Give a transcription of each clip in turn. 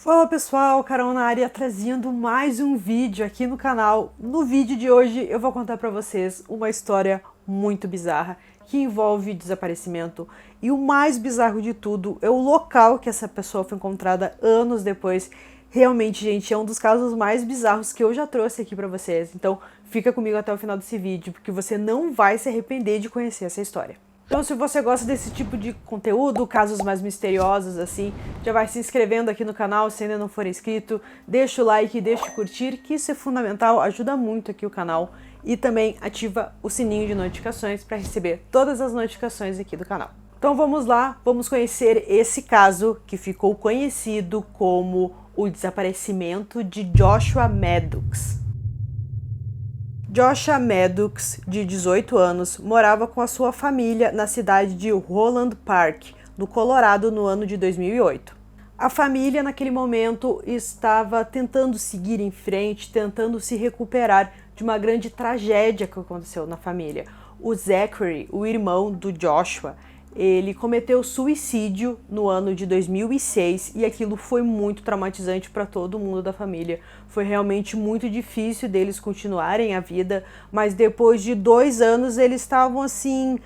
Fala pessoal, Carol na área trazendo mais um vídeo aqui no canal. No vídeo de hoje eu vou contar pra vocês uma história muito bizarra que envolve desaparecimento e o mais bizarro de tudo é o local que essa pessoa foi encontrada anos depois. Realmente, gente, é um dos casos mais bizarros que eu já trouxe aqui pra vocês. Então fica comigo até o final desse vídeo porque você não vai se arrepender de conhecer essa história. Então, se você gosta desse tipo de conteúdo, casos mais misteriosos assim, já vai se inscrevendo aqui no canal se ainda não for inscrito, deixa o like, deixa o curtir, que isso é fundamental, ajuda muito aqui o canal, e também ativa o sininho de notificações para receber todas as notificações aqui do canal. Então vamos lá, vamos conhecer esse caso que ficou conhecido como o desaparecimento de Joshua Maddox. Joshua Maddox, de 18 anos, morava com a sua família na cidade de Roland Park, no Colorado, no ano de 2008. A família, naquele momento, estava tentando seguir em frente, tentando se recuperar de uma grande tragédia que aconteceu na família. O Zachary, o irmão do Joshua, ele cometeu suicídio no ano de 2006 e aquilo foi muito traumatizante para todo mundo da família. Foi realmente muito difícil deles continuarem a vida, mas depois de 2 anos eles estavam assim,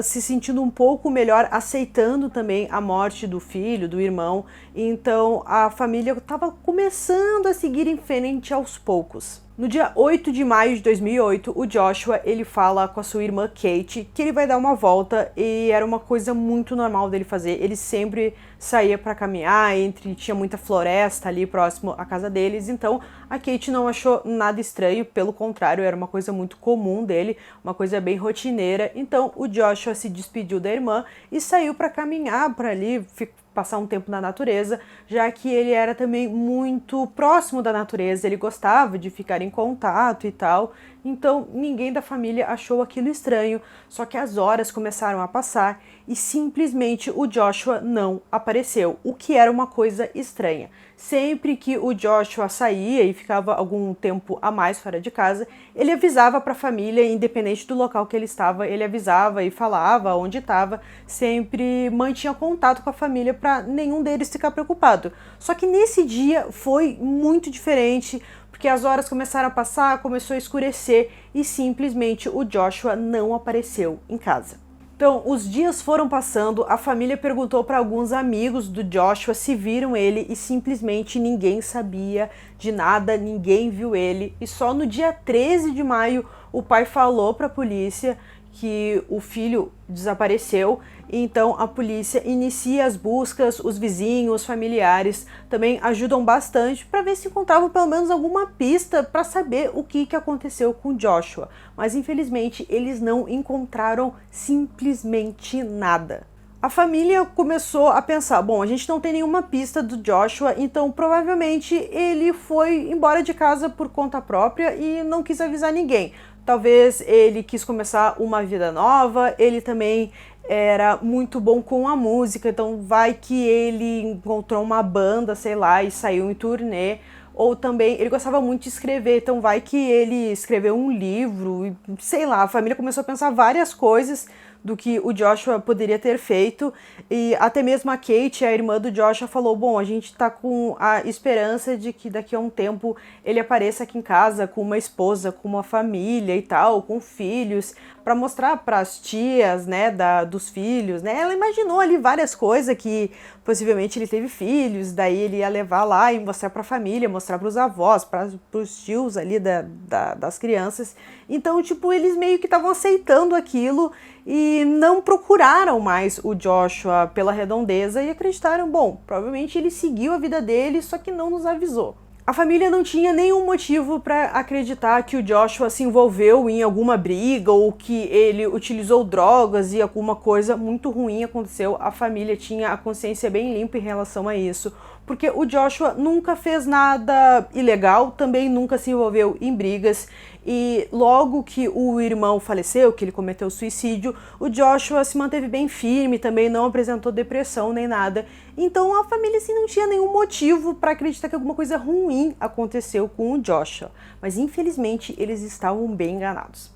se sentindo um pouco melhor, aceitando também a morte do filho, do irmão. Então a família estava começando a seguir em frente aos poucos. No dia 8 de maio de 2008, o Joshua, ele fala com a sua irmã Kate que ele vai dar uma volta e era uma coisa muito normal dele fazer. Ele sempre saía para caminhar, tinha muita floresta ali próximo à casa deles, então a Kate não achou nada estranho, pelo contrário, era uma coisa muito comum dele, uma coisa bem rotineira. Então o Joshua se despediu da irmã e saiu para caminhar por ali, passar um tempo na natureza, já que ele era também muito próximo da natureza, ele gostava de ficar em contato e tal, então ninguém da família achou aquilo estranho, só que as horas começaram a passar e simplesmente o Joshua não apareceu, o que era uma coisa estranha. Sempre que o Joshua saía e ficava algum tempo a mais fora de casa, ele avisava para a família, independente do local que ele estava, ele avisava e falava onde estava, sempre mantinha contato com a família para nenhum deles ficar preocupado. Só que nesse dia foi muito diferente, porque as horas começaram a passar, começou a escurecer e simplesmente o Joshua não apareceu em casa. Então, os dias foram passando, a família perguntou para alguns amigos do Joshua se viram ele e simplesmente ninguém sabia de nada, ninguém viu ele. E só no dia 13 de maio o pai falou para a polícia que o filho desapareceu, então a polícia inicia as buscas, os vizinhos, os familiares também ajudam bastante para ver se encontravam pelo menos alguma pista para saber o que aconteceu com Joshua, mas infelizmente eles não encontraram simplesmente nada. A família começou a pensar, bom, a gente não tem nenhuma pista do Joshua, então provavelmente ele foi embora de casa por conta própria e não quis avisar ninguém. Talvez ele quis começar uma vida nova, ele também era muito bom com a música, então vai que ele encontrou uma banda, sei lá, e saiu em turnê. Ou também, ele gostava muito de escrever, então vai que ele escreveu um livro, e sei lá, a família começou a pensar várias coisas do que o Joshua poderia ter feito, e até mesmo a Kate, a irmã do Joshua, falou, bom, a gente tá com a esperança de que daqui a um tempo ele apareça aqui em casa com uma esposa, com uma família e tal, com filhos, para mostrar para as tias, né, dos filhos, né, ela imaginou ali várias coisas, que possivelmente ele teve filhos, daí ele ia levar lá e mostrar para a família, mostrar para os avós, para os tios ali das crianças. Então, tipo, eles meio que estavam aceitando aquilo e não procuraram mais o Joshua pela redondeza e acreditaram, bom, provavelmente ele seguiu a vida dele, só que não nos avisou. A família não tinha nenhum motivo para acreditar que o Joshua se envolveu em alguma briga ou que ele utilizou drogas e alguma coisa muito ruim aconteceu. A família tinha a consciência bem limpa em relação a isso, porque o Joshua nunca fez nada ilegal, também nunca se envolveu em brigas, e logo que o irmão faleceu, que ele cometeu suicídio, o Joshua se manteve bem firme, também não apresentou depressão nem nada. Então a família assim, não tinha nenhum motivo para acreditar que alguma coisa ruim aconteceu com o Joshua, mas infelizmente eles estavam bem enganados.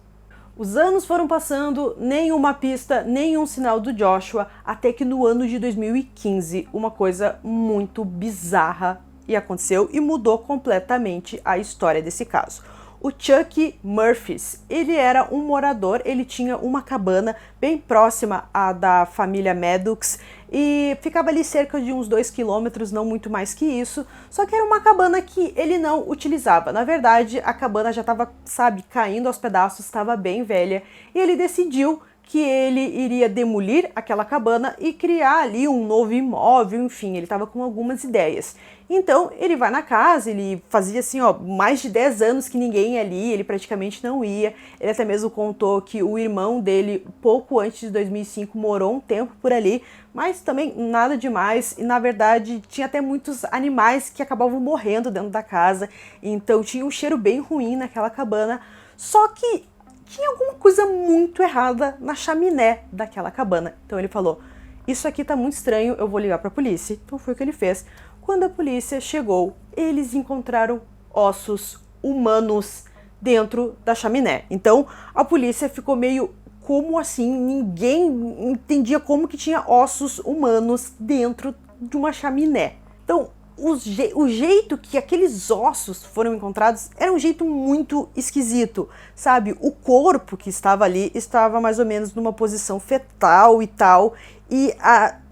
Os anos foram passando, nenhuma pista, nenhum sinal do Joshua, até que no ano de 2015, uma coisa muito bizarra e aconteceu e mudou completamente a história desse caso. O Chuck Murphys, ele era um morador, ele tinha uma cabana bem próxima à da família Maddox e ficava ali cerca de uns 2 quilômetros, não muito mais que isso, só que era uma cabana que ele não utilizava. Na verdade, a cabana já estava, sabe, caindo aos pedaços, estava bem velha, e ele decidiu que ele iria demolir aquela cabana e criar ali um novo imóvel, enfim, ele estava com algumas ideias. Então, ele vai na casa, ele fazia assim, ó, mais de 10 anos que ninguém ia ali, ele praticamente não ia. Ele até mesmo contou que o irmão dele, pouco antes de 2005, morou um tempo por ali, mas também nada demais, e na verdade tinha até muitos animais que acabavam morrendo dentro da casa, então tinha um cheiro bem ruim naquela cabana, só que tinha alguma coisa muito errada na chaminé daquela cabana. Então ele falou, isso aqui tá muito estranho, eu vou ligar pra polícia. Então foi o que ele fez. Quando a polícia chegou, eles encontraram ossos humanos dentro da chaminé. Então a polícia ficou meio, como assim? Ninguém entendia como que tinha ossos humanos dentro de uma chaminé. Então o jeito que aqueles ossos foram encontrados era um jeito muito esquisito, sabe? O corpo que estava ali estava mais ou menos numa posição fetal e tal, e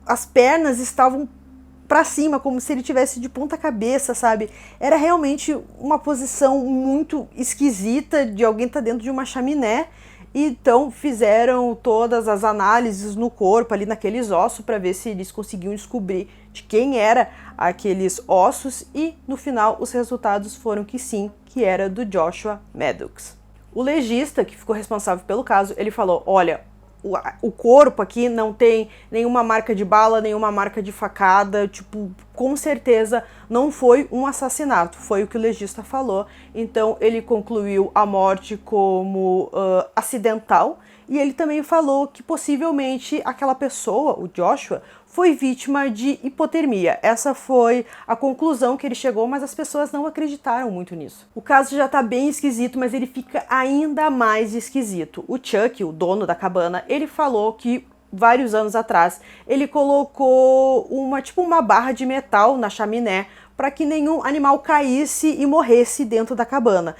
as pernas estavam para cima, como se ele tivesse de ponta cabeça, sabe? Era realmente uma posição muito esquisita de alguém estar dentro de uma chaminé. Então fizeram todas as análises no corpo, ali naqueles ossos, para ver se eles conseguiam descobrir de quem era aqueles ossos, e no final os resultados foram que sim, que era do Joshua Maddox. O legista que ficou responsável pelo caso, ele falou, olha, o corpo aqui não tem nenhuma marca de bala, nenhuma marca de facada, tipo, com certeza não foi um assassinato, foi o que o legista falou. Então ele concluiu a morte como acidental, e ele também falou que possivelmente aquela pessoa, o Joshua, foi vítima de hipotermia. Essa foi a conclusão que ele chegou, mas as pessoas não acreditaram muito nisso. O caso já tá bem esquisito, mas ele fica ainda mais esquisito. O Chuck, o dono da cabana, ele falou que vários anos atrás ele colocou uma barra de metal na chaminé para que nenhum animal caísse e morresse dentro da cabana.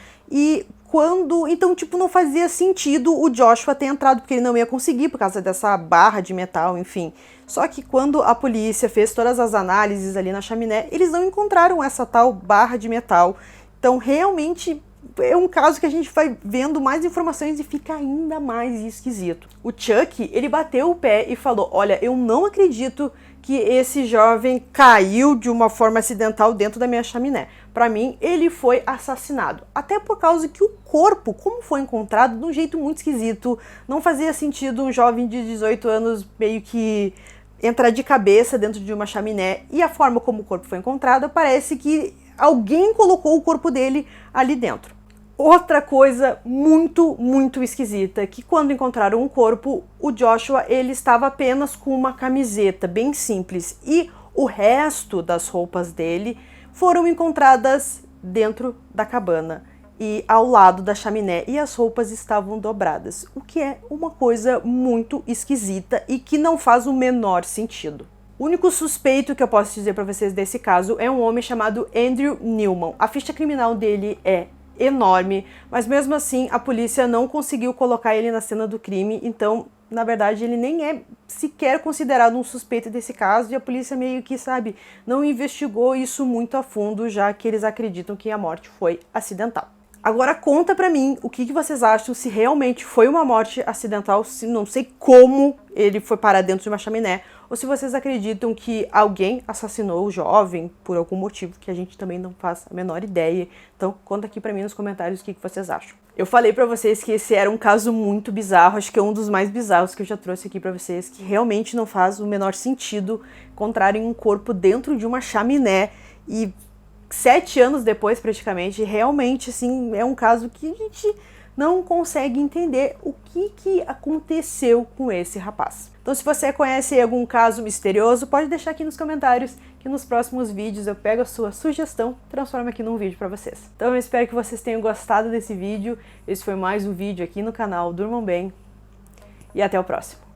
Então, não fazia sentido o Joshua ter entrado, porque ele não ia conseguir por causa dessa barra de metal, enfim. Só que quando a polícia fez todas as análises ali na chaminé, eles não encontraram essa tal barra de metal. Então, realmente é um caso que a gente vai vendo mais informações e fica ainda mais esquisito. O Chuck, ele bateu o pé e falou, olha, eu não acredito que esse jovem caiu de uma forma acidental dentro da minha chaminé. Para mim, ele foi assassinado. Até por causa que o corpo, como foi encontrado, de um jeito muito esquisito, não fazia sentido um jovem de 18 anos meio que entrar de cabeça dentro de uma chaminé, e a forma como o corpo foi encontrado, parece que alguém colocou o corpo dele ali dentro. Outra coisa muito, muito esquisita, que quando encontraram o corpo, o Joshua, ele estava apenas com uma camiseta bem simples, e o resto das roupas dele foram encontradas dentro da cabana e ao lado da chaminé, e as roupas estavam dobradas, o que é uma coisa muito esquisita e que não faz o menor sentido. O único suspeito que eu posso dizer para vocês desse caso é um homem chamado Andrew Newman. A ficha criminal dele é enorme, mas mesmo assim a polícia não conseguiu colocar ele na cena do crime, então na verdade ele nem é sequer considerado um suspeito desse caso, e a polícia meio que, sabe, não investigou isso muito a fundo, já que eles acreditam que a morte foi acidental. Agora conta pra mim o que vocês acham, se realmente foi uma morte acidental, se não sei como ele foi parar dentro de uma chaminé, ou se vocês acreditam que alguém assassinou o jovem por algum motivo que a gente também não faz a menor ideia. Então conta aqui pra mim nos comentários o que vocês acham. Eu falei pra vocês que esse era um caso muito bizarro, acho que é um dos mais bizarros que eu já trouxe aqui pra vocês, que realmente não faz o menor sentido encontrarem um corpo dentro de uma chaminé, e 7 anos depois, praticamente, realmente, assim, é um caso que a gente não consegue entender o que aconteceu com esse rapaz. Então, se você conhece algum caso misterioso, pode deixar aqui nos comentários, que nos próximos vídeos eu pego a sua sugestão e transformo aqui num vídeo para vocês. Então, eu espero que vocês tenham gostado desse vídeo. Esse foi mais um vídeo aqui no canal Durmam Bem, e até o próximo.